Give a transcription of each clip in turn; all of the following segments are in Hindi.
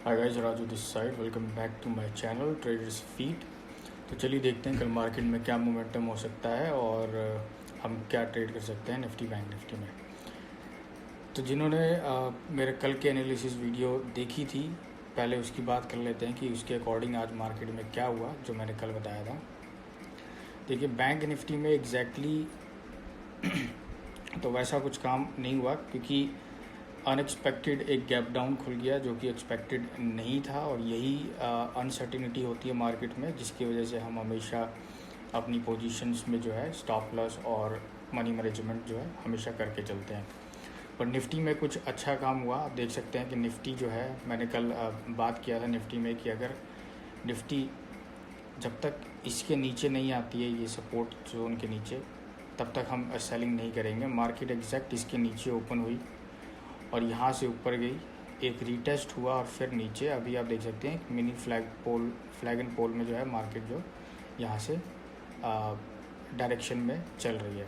Hi guys, Raju this side. Welcome back to my channel traders feed. तो चलिए देखते हैं कल मार्केट में क्या मोमेंटम हो सकता है और हम क्या ट्रेड कर सकते हैं निफ्टी बैंक निफ्टी में। तो जिन्होंने मेरे कल के एनालिसिस वीडियो देखी थी, पहले उसकी बात कर लेते हैं कि उसके अकॉर्डिंग आज मार्केट में क्या हुआ जो मैंने कल बताया था। देखिए, बैंक निफ्टी में एग्जैक्टली तो वैसा कुछ काम नहीं हुआ, क्योंकि अनएक्सपेक्टेड एक गैप डाउन खुल गया जो कि एक्सपेक्टेड नहीं था। और यही अनसर्टिनिटी होती है मार्केट में, जिसकी वजह से हम हमेशा अपनी पोजीशंस में जो है स्टॉप लॉस और मनी मैनेजमेंट जो है हमेशा करके चलते हैं। पर निफ्टी में कुछ अच्छा काम हुआ। आप देख सकते हैं कि निफ्टी जो है, मैंने कल बात किया था निफ्टी में कि अगर निफ्टी जब तक इसके नीचे नहीं आती है, ये सपोर्ट जोन के नीचे, तब तक हम सेलिंग नहीं करेंगे। मार्केट एग्जैक्ट इसके नीचे ओपन हुई और यहाँ से ऊपर गई, एक रीटेस्ट हुआ और फिर नीचे। अभी आप देख सकते हैं मिनी फ्लैग एंड पोल में जो है मार्केट जो यहाँ से डायरेक्शन में चल रही है।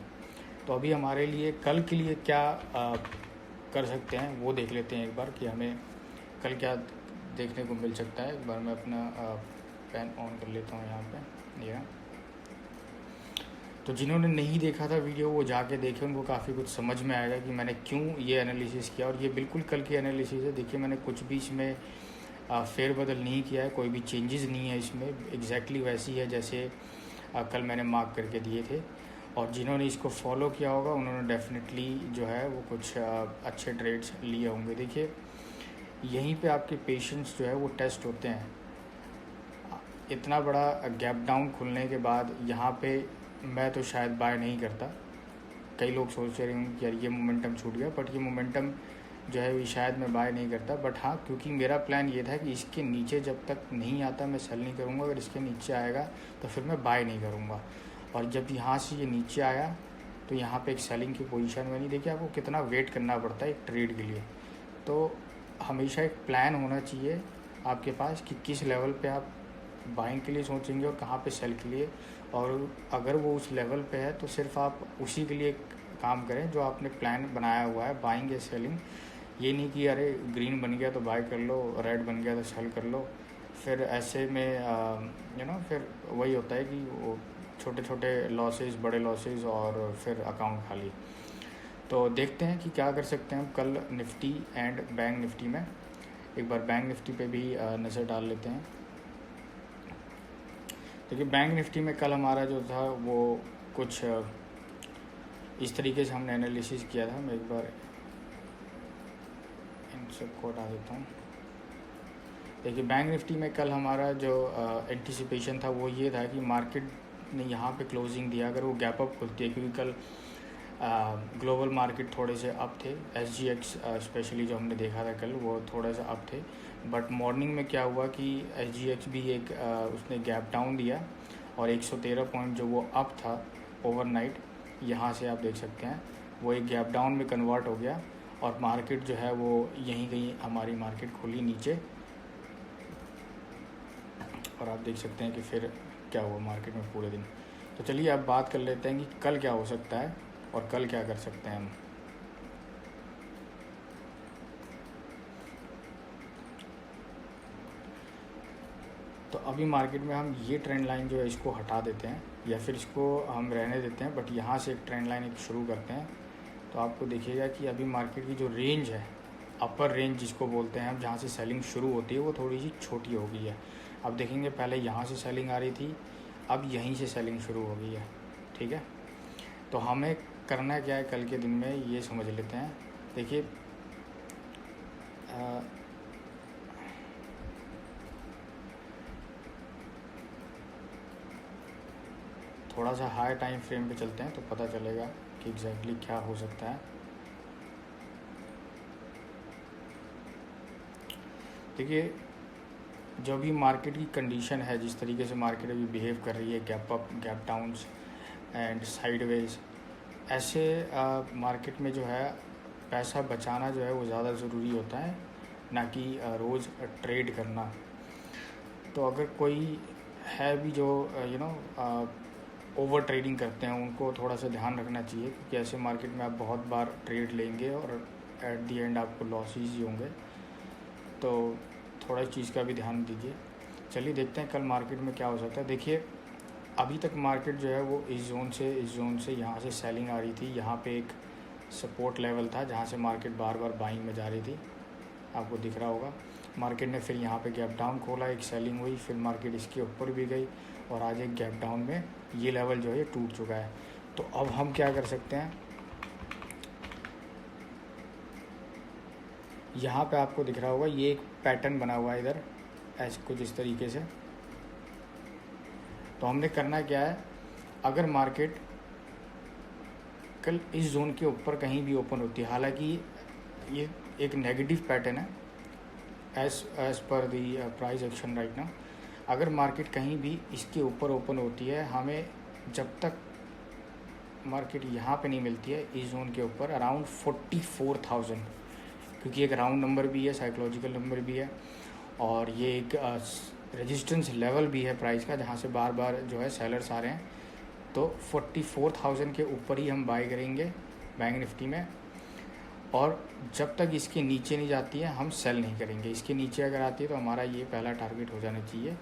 तो अभी हमारे लिए कल के लिए क्या कर सकते हैं वो देख लेते हैं एक बार, कि हमें कल क्या देखने को मिल सकता है। एक बार मैं अपना पेन ऑन कर लेता हूँ यहाँ पे। यह तो जिन्होंने नहीं देखा था वीडियो, वो जाके देखें, उनको काफ़ी कुछ समझ में आएगा कि मैंने क्यों ये एनालिसिस किया। और ये बिल्कुल कल की एनालिसिस है। देखिए, मैंने कुछ भी इसमें फेरबदल नहीं किया है, कोई भी चेंजेस नहीं है इसमें। एग्जैक्टली वैसी है जैसे कल मैंने मार्क करके दिए थे। और जिन्होंने इसको फॉलो किया होगा उन्होंने डेफिनेटली जो है वो कुछ अच्छे ट्रेड्स लिए होंगे। देखिए, यहीं पे आपके पेशेंस जो है वो टेस्ट होते हैं। इतना बड़ा गैप डाउन खुलने के बाद यहाँ पे मैं तो शायद बाय नहीं करता। कई लोग सोच रहे होंगे कि यार ये मोमेंटम छूट गया, बट ये मोमेंटम जो है ये शायद मैं बाय नहीं करता। बट हाँ, क्योंकि मेरा प्लान ये था कि इसके नीचे जब तक नहीं आता मैं सेल नहीं करूँगा। अगर इसके नीचे आएगा तो फिर मैं बाय नहीं करूँगा। और जब यहाँ से ये नीचे आया तो यहाँ पे एक सेलिंग की पोजीशन बनी। देखिए, आपको कितना वेट करना पड़ता है एक ट्रेड के लिए। तो हमेशा एक प्लान होना चाहिए आपके पास कि किस लेवल पे आप बाइंग के लिए सोचेंगे और कहाँ पे सेल के लिए। और अगर वो उस लेवल पे है तो सिर्फ आप उसी के लिए काम करें जो आपने प्लान बनाया हुआ है, बाइंग या सेलिंग। ये नहीं कि अरे ग्रीन बन गया तो बाय कर लो, रेड बन गया तो सेल कर लो। फिर ऐसे में फिर वही होता है कि वो छोटे छोटे लॉसेस, बड़े लॉसेस और फिर अकाउंट खाली। तो देखते हैं कि क्या कर सकते हैं हम कल निफ्टी एंड बैंक निफ्टी में। एक बार बैंक निफ्टी पे भी नज़र डाल लेते हैं। देखिए, बैंक निफ्टी में कल हमारा जो था वो कुछ इस तरीके से हमने एनालिसिस किया था। मैं एक बार इन सबको हटा देता हूँ। देखिए, बैंक निफ्टी में कल हमारा जो एंटिसिपेशन था वो ये था कि मार्केट ने यहाँ पे क्लोजिंग दिया अगर वो गैप अप खुलती है, क्योंकि कल ग्लोबल मार्केट थोड़े से अप थे। SGX स्पेशली जो हमने देखा था कल, वो थोड़ा सा अप थे। बट मॉर्निंग में क्या हुआ कि SGX भी एक उसने गैप डाउन दिया और 113 पॉइंट जो वो अप था ओवरनाइट, यहाँ से आप देख सकते हैं वो एक गैप डाउन में कन्वर्ट हो गया। और मार्केट जो है वो यहीं कहीं हमारी मार्केट खुली नीचे। और आप देख सकते हैं कि फिर क्या हुआ मार्केट में पूरे दिन। तो चलिए अब बात कर लेते हैं कि कल क्या हो सकता है और कल क्या कर सकते हैं हम। तो अभी मार्केट में हम ये ट्रेंड लाइन जो है इसको हटा देते हैं या फिर इसको हम रहने देते हैं, बट यहाँ से एक ट्रेंड लाइन एक शुरू करते हैं। तो आपको देखिएगा कि अभी मार्केट की जो रेंज है, अपर रेंज जिसको बोलते हैं हम, जहाँ से सेलिंग शुरू होती है वो थोड़ी सी छोटी हो गई है। अब देखेंगे, पहले यहाँ से सेलिंग आ रही थी, अब यहीं से सेलिंग शुरू हो गई है। ठीक है, तो हमें करना क्या है कल के दिन में ये समझ लेते हैं। देखिए, थोड़ा सा हाई टाइम फ्रेम पे चलते हैं तो पता चलेगा कि एग्जैक्टली क्या हो सकता है। देखिए, जो भी मार्केट की कंडीशन है, जिस तरीके से मार्केट अभी बिहेव कर रही है, gap up, gap downs and sideways, ऐसे मार्केट में जो है पैसा बचाना जो है वो ज़्यादा ज़रूरी होता है, ना कि रोज़ ट्रेड करना। तो अगर कोई है भी जो ओवर ट्रेडिंग करते हैं, उनको थोड़ा सा ध्यान रखना चाहिए, क्योंकि ऐसे मार्केट में आप बहुत बार ट्रेड लेंगे और एट दी एंड आपको लॉसेस ही होंगे। तो थोड़ा इस चीज़ का भी ध्यान दीजिए। चलिए देखते हैं कल मार्केट में क्या हो सकता है। देखिए अभी तक मार्केट जो है वो इस जोन से यहाँ से सेलिंग आ रही थी। यहाँ पे एक सपोर्ट लेवल था जहाँ से मार्केट बार बार बाइंग में जा रही थी, आपको दिख रहा होगा। मार्केट ने फिर यहाँ पे गैप डाउन खोला, एक सेलिंग हुई, फिर मार्केट इसके ऊपर भी गई और आज एक गैप डाउन में ये लेवल जो है ये टूट चुका है। तो अब हम क्या कर सकते हैं, यहाँ पे आपको दिख रहा होगा ये एक पैटर्न बना हुआ है इधर ऐसे कुछ इस तरीके से। तो हमने करना क्या है, अगर मार्केट कल इस जोन के ऊपर कहीं भी ओपन होती है, हालांकि ये एक नेगेटिव पैटर्न है as per the price action right now, अगर मार्केट कहीं भी इसके ऊपर ओपन होती है, हमें जब तक मार्केट यहाँ पे नहीं मिलती है इस जोन के ऊपर अराउंड 44,000, क्योंकि एक राउंड नंबर भी है, साइकोलॉजिकल नंबर भी है और ये एक रेजिस्टेंस लेवल भी है प्राइस का, जहाँ से बार बार जो है सेलर्स आ रहे हैं। तो 44,000 के ऊपर ही हम बाय करेंगे बैंक निफ्टी में, और जब तक इसके नीचे नहीं जाती है हम सेल नहीं करेंगे। इसके नीचे अगर आती है तो हमारा ये पहला टारगेट हो जाना चाहिए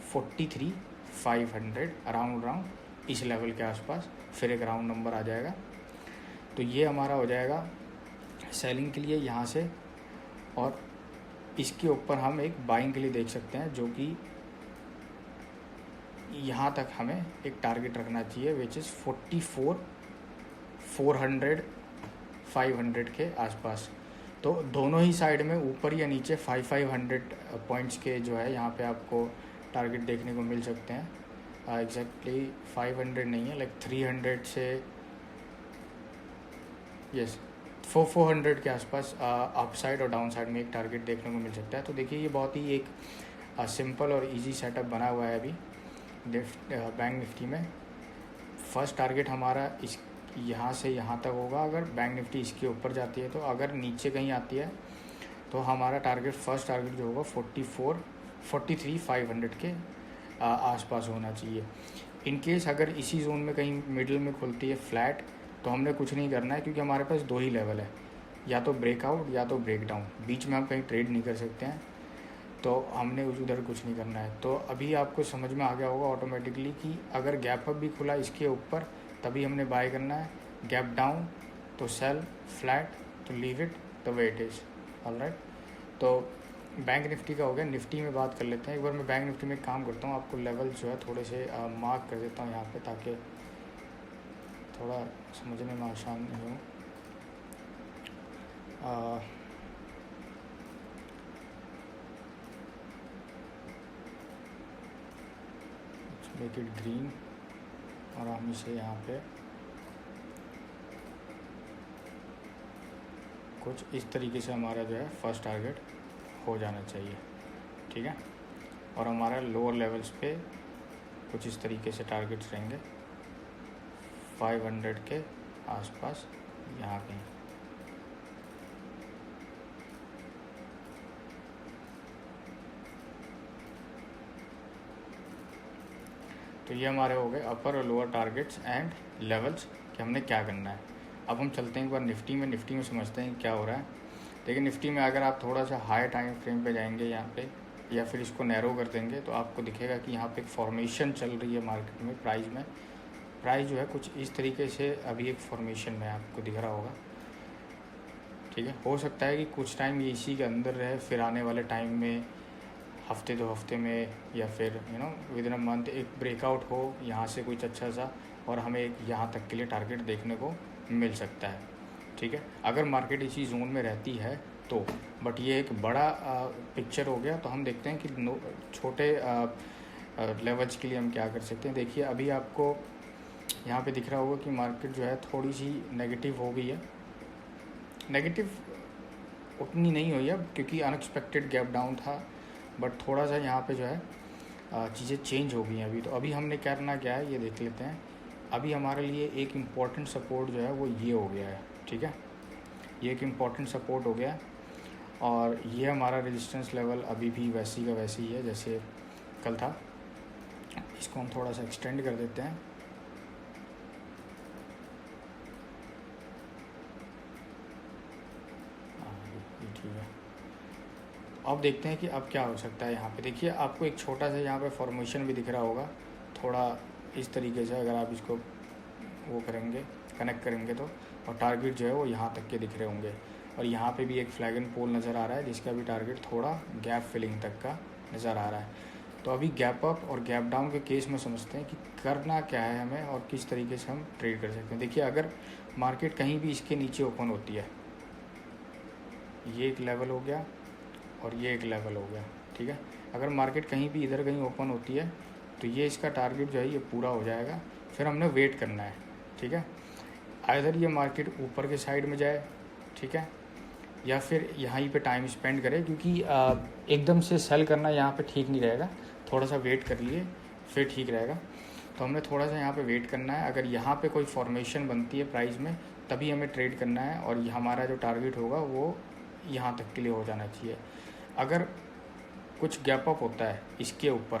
43,500 अराउंड इस लेवल के आसपास, फिर एक राउंड नंबर आ जाएगा। तो ये हमारा हो जाएगा सेलिंग के लिए यहाँ से, और इसके ऊपर हम एक बाइंग के लिए देख सकते हैं, जो कि यहाँ तक हमें एक टारगेट रखना चाहिए विच इज़ 44,400 500 के आसपास। तो दोनों ही साइड में ऊपर या नीचे 500 पॉइंट्स के जो है यहाँ पे आपको टारगेट देखने को मिल सकते हैं। एग्जैक्टली 500 नहीं है, लाइक 300 से यस 400 के आसपास अप साइड और डाउन साइड में एक टारगेट देखने को मिल सकता है। तो देखिए ये बहुत ही एक सिंपल और इजी सेटअप बना हुआ है अभी बैंक निफ्टी में। फर्स्ट टारगेट हमारा इस यहाँ से यहाँ तक होगा, अगर बैंक निफ्टी इसके ऊपर जाती है। तो अगर नीचे कहीं आती है तो हमारा टारगेट फर्स्ट टारगेट जो होगा 43,500 के आसपास होना चाहिए। इन केस अगर इसी जोन में कहीं मिडिल में खुलती है फ्लैट, तो हमने कुछ नहीं करना है, क्योंकि हमारे पास दो ही लेवल है, या तो ब्रेकआउट या तो ब्रेकडाउन, बीच में हम कहीं ट्रेड नहीं कर सकते हैं। तो हमने उधर कुछ नहीं करना है। तो अभी आपको समझ में आ गया होगा ऑटोमेटिकली कि अगर गैप अप भी खुला इसके ऊपर तभी हमने बाय करना है, गैप डाउन तो सेल, फ्लैट तो leave it the way it is. Alright, तो बैंक निफ्टी का हो गया। निफ्टी में बात कर लेते हैं। एक बार मैं बैंक निफ्टी में एक काम करता हूँ, आपको लेवल जो है थोड़े से मार्क कर देता हूँ यहाँ पे, ताकि थोड़ा समझने में आसान नहीं हो। मेक इट ग्रीन और हम इसे यहाँ पे कुछ इस तरीके से हमारा जो है फर्स्ट टारगेट हो जाना चाहिए, ठीक है। और हमारा लोअर लेवल्स पे कुछ इस तरीके से टारगेट्स रहेंगे 500 के आसपास यहाँ कहीं। तो ये हमारे हो गए अपर और लोअर टारगेट्स एंड लेवल्स कि हमने क्या करना है। अब हम चलते हैं एक बार निफ्टी में समझते हैं क्या हो रहा है। देखिए निफ्टी में अगर आप थोड़ा सा हाई टाइम फ्रेम पे जाएंगे यहाँ पे, या फिर इसको नैरो कर देंगे, तो आपको दिखेगा कि यहाँ पे एक फॉर्मेशन चल रही है मार्केट में। प्राइस जो है कुछ इस तरीके से अभी एक फॉर्मेशन में आपको दिख रहा होगा, ठीक है। हो सकता है कि कुछ टाइम ये इसी के अंदर रहे, फिर आने वाले टाइम में हफ्ते 2 हफ्ते में या फिर विद इन अ मंथ एक ब्रेकआउट हो यहाँ से कुछ अच्छा सा, और हमें एक यहाँ तक के लिए टारगेट देखने को मिल सकता है, ठीक है, अगर मार्केट इसी जोन में रहती है तो। बट ये एक बड़ा पिक्चर हो गया। तो हम देखते हैं कि छोटे लेवल्स के लिए हम क्या कर सकते हैं। देखिए अभी आपको यहाँ पे दिख रहा होगा कि मार्केट जो है थोड़ी सी नेगेटिव हो गई है। नेगेटिव उतनी नहीं हुई है क्योंकि अनएक्सपेक्टेड गैप डाउन था, बट थोड़ा सा यहाँ पे जो है चीज़ें चेंज हो गई हैं अभी। तो अभी हमने करना क्या है ये देख लेते हैं। अभी हमारे लिए एक इम्पॉर्टेंट सपोर्ट जो है वो ये हो गया है, ठीक है, ये एक इम्पॉर्टेंट सपोर्ट हो गया है। और ये हमारा रेजिस्टेंस लेवल अभी भी वैसी का वैसी ही है जैसे कल था। इसको हम थोड़ा सा एक्सटेंड कर देते हैं। ये ठीक है। अब देखते हैं कि अब क्या हो सकता है। यहाँ पे देखिए आपको एक छोटा सा यहाँ पे फॉर्मेशन भी दिख रहा होगा, थोड़ा इस तरीके से अगर आप इसको वो करेंगे, कनेक्ट करेंगे तो, और टारगेट जो है वो यहाँ तक के दिख रहे होंगे। और यहाँ पे भी एक फ्लैग एंड पोल नज़र आ रहा है जिसका भी टारगेट थोड़ा गैप फिलिंग तक का नज़र आ रहा है। तो अभी गैप अप और गैप डाउन के केस में समझते हैं कि करना क्या है हमें और किस तरीके से हम ट्रेड कर सकते हैं। देखिए अगर मार्केट कहीं भी इसके नीचे ओपन होती है, ये एक लेवल हो गया और ये एक लेवल हो गया, ठीक है। अगर मार्केट कहीं भी इधर कहीं ओपन होती है तो ये इसका टारगेट जो है ये पूरा हो जाएगा, फिर हमने वेट करना है, ठीक है। आइधर ये मार्केट ऊपर के साइड में जाए, ठीक है, या फिर यहाँ पे टाइम स्पेंड करें, क्योंकि एकदम से सेल करना यहाँ पे ठीक नहीं रहेगा, थोड़ा सा वेट कर लिए फिर ठीक रहेगा। तो हमने थोड़ा सा यहाँ पे वेट करना है। अगर यहाँ पे कोई फॉर्मेशन बनती है प्राइस में तभी हमें ट्रेड करना है, और हमारा जो टारगेट होगा वो यहाँ तक के लिए हो जाना चाहिए। अगर कुछ गैप अप होता है इसके ऊपर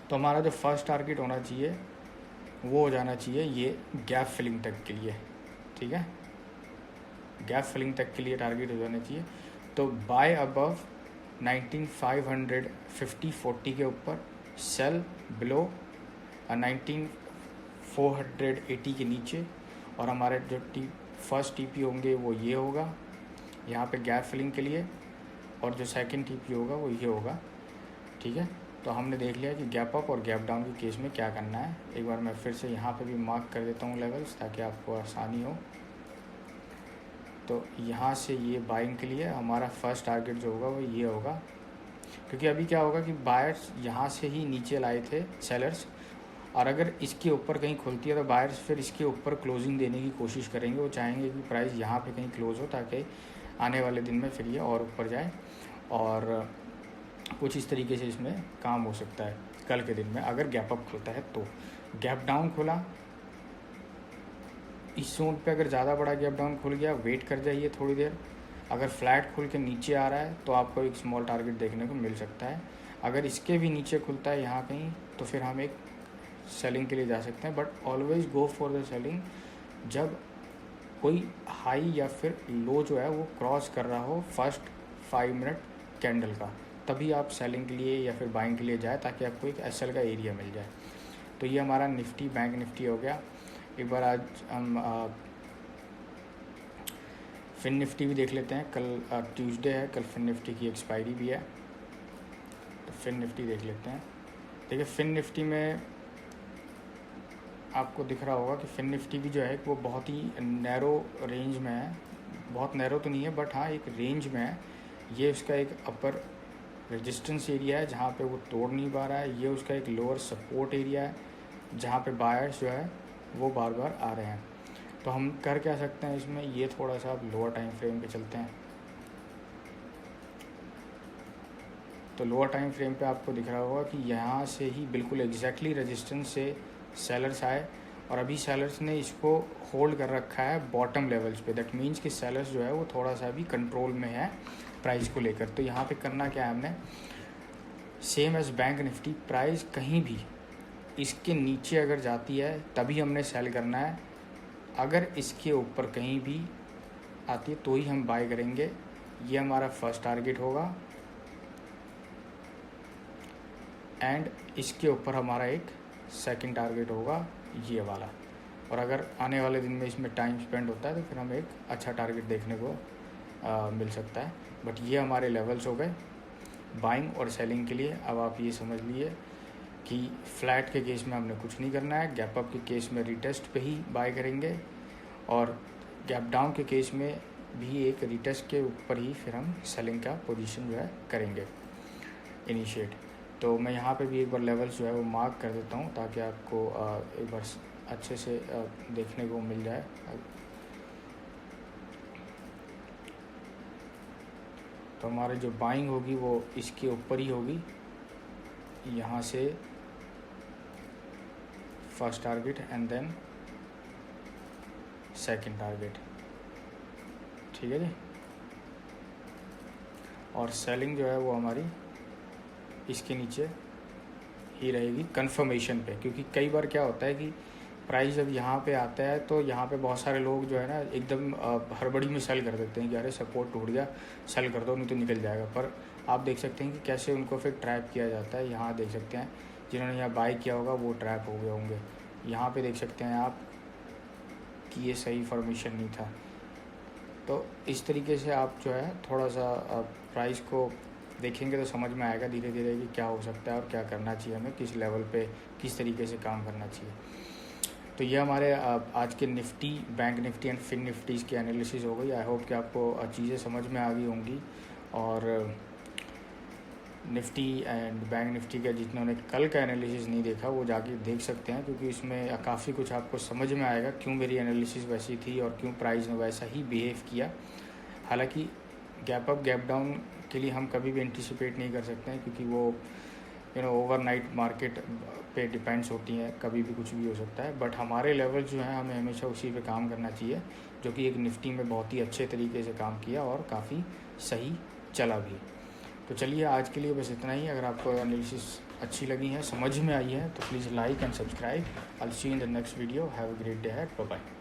तो हमारा जो फर्स्ट टारगेट होना चाहिए वो हो जाना चाहिए ये गैप फिलिंग तक के लिए, ठीक है। गैप फिलिंग तक के लिए टारगेट हो जाना चाहिए। तो बाय अबव 19550 के ऊपर, सेल बिलो 19480 के नीचे, और हमारे जो फर्स्ट टीपी होंगे वो ये होगा यहाँ पे गैप फिलिंग के लिए, और जो सेकंड टीपी होगा वो ये होगा, ठीक है। तो हमने देख लिया कि गैप अप और गैप डाउन के केस में क्या करना है। एक बार मैं फिर से यहाँ पे भी मार्क कर देता हूँ लेवल्स ताकि आपको आसानी हो। तो यहाँ से ये बाइंग के लिए हमारा फर्स्ट टारगेट जो होगा वो ये होगा, क्योंकि अभी क्या होगा कि बायर्स यहाँ से ही नीचे लाए थे सेलर्स, और अगर इसके ऊपर कहीं खुलती है तो बायर्स फिर इसके ऊपर क्लोजिंग देने की कोशिश करेंगे। वो चाहेंगे कि प्राइस यहाँ पे कहीं क्लोज हो ताकि आने वाले दिन में फिर ये और ऊपर जाए, और कुछ इस तरीके से इसमें काम हो सकता है कल के दिन में अगर गैप अप खुलता है तो। गैप डाउन खुला इस जोन पे, अगर ज़्यादा बड़ा गैप डाउन खुल गया वेट कर जाइए थोड़ी देर। अगर फ्लैट खुल के नीचे आ रहा है तो आपको एक स्मॉल टारगेट देखने को मिल सकता है। अगर इसके भी नीचे खुलता है यहाँ कहीं तो फिर हम एक सेलिंग के लिए जा सकते हैं, but always go for the selling जब कोई हाई या फिर लो जो है वो क्रॉस कर रहा हो फर्स्ट 5 मिनट कैंडल का, तभी आप सेलिंग के लिए या फिर बाइंग के लिए जाए ताकि आपको एक एसएल का एरिया मिल जाए। तो ये हमारा निफ्टी बैंक निफ्टी हो गया। एक बार आज हम फिन निफ्टी भी देख लेते हैं। कल ट्यूसडे है, कल फिन निफ्टी की एक्सपायरी भी है, तो फिन निफ्टी देख लेते हैं। देखिए फिन निफ्टी में आपको दिख रहा होगा कि फिन निफ्टी भी जो है वो बहुत ही नैरो रेंज में है, बहुत नैरो तो नहीं है बट हाँ एक रेंज में है। ये उसका एक अपर रेजिस्टेंस एरिया है जहाँ पे वो तोड़ नहीं पा रहा है, ये उसका एक लोअर सपोर्ट एरिया है जहाँ पे बायर्स जो है वो बार बार आ रहे हैं। तो हम कर क्या सकते हैं इसमें, ये थोड़ा सा लोअर टाइम फ्रेम पे चलते हैं। तो लोअर टाइम फ्रेम पे आपको दिख रहा होगा कि यहाँ से ही बिल्कुल एग्जैक्टली रेजिस्टेंस से सेलर्स आए, और अभी सेलर्स ने इसको होल्ड कर रखा है बॉटम लेवल्स पे। दैट मीन्स कि सेलर्स जो है वो थोड़ा सा भी कंट्रोल में है प्राइस को लेकर। तो यहाँ पे करना क्या है हमने, same as bank Nifty, price कहीं भी इसके नीचे अगर जाती है तभी हमने सेल करना है। अगर इसके ऊपर कहीं भी आती है तो ही हम बाय करेंगे। ये हमारा फर्स्ट टारगेट होगा, एंड इसके ऊपर हमारा एक सेकंड टारगेट होगा ये वाला। और अगर आने वाले दिन में इसमें टाइम स्पेंड होता है तो फिर हमें एक अच्छा टारगेट देखने को मिल सकता है। बट ये हमारे लेवल्स हो गए बाइंग और सेलिंग के लिए। अब आप ये समझ लिए कि फ्लैट के केस में हमने कुछ नहीं करना है, गैप अप के केस में रिटेस्ट पे ही बाय करेंगे, और गैप डाउन के केस में भी एक रिटेस्ट के ऊपर ही फिर हम सेलिंग का पोजीशन जो है करेंगे इनिशिएट। तो मैं यहाँ पे भी एक बार लेवल्स जो है वो मार्क कर देता हूँ ताकि आपको एक बार अच्छे से देखने को मिल जाए। तो हमारी जो बाइंग होगी वो इसके ऊपर ही होगी, यहाँ से first target and then second target, ठीक है जी। और सेलिंग जो है वो हमारी इसके नीचे ही रहेगी कंफर्मेशन पे, क्योंकि कई बार क्या होता है कि प्राइस जब यहाँ पे आता है तो यहाँ पे बहुत सारे लोग जो है ना एकदम हड़बड़ी में सेल कर देते हैं कि अरे सपोर्ट टूट गया, सेल कर दो नहीं तो निकल जाएगा। पर आप देख सकते हैं कि कैसे उनको फिर ट्रैप किया जाता है। यहाँ देख सकते हैं जिन्होंने यहाँ बाय किया होगा वो ट्रैप हो गए होंगे। यहाँ पे देख सकते हैं आप कि ये सही फॉर्मेशन नहीं था। तो इस तरीके से आप जो है थोड़ा सा प्राइस को देखेंगे तो समझ में आएगा धीरे धीरे कि क्या हो सकता है और क्या करना चाहिए हमें, किस लेवल पे किस तरीके से काम करना चाहिए। तो ये हमारे आज के Nifty, bank Nifty and Fin Niftys की एनालिसिस हो गई। आई होप कि आपको चीज़ें समझ में आ गई होंगी। और निफ्टी एंड बैंक निफ्टी का जिन्होंने कल का एनालिसिस नहीं देखा वो जाके देख सकते हैं, क्योंकि इसमें काफ़ी कुछ आपको समझ में आएगा क्यों मेरी एनालिसिस वैसी थी और क्यों प्राइस ने वैसा ही बिहेव किया। हालांकि गैप अप गैप डाउन के लिए हम कभी भी एंटिसिपेट नहीं कर सकते हैं, क्योंकि वो ओवरनाइट मार्केट पे डिपेंड्स होती हैं, कभी भी कुछ भी हो सकता है। बट हमारे लेवल जो है हमें हमेशा उसी पे काम करना चाहिए, जो कि एक निफ्टी में बहुत ही अच्छे तरीके से काम किया और काफ़ी सही चला भी। तो चलिए आज के लिए बस इतना ही। अगर आपको एनालिसिस अच्छी लगी है, समझ में आई है, तो please like and subscribe. I will see you in the next video. Have a great day ahead. Bye bye.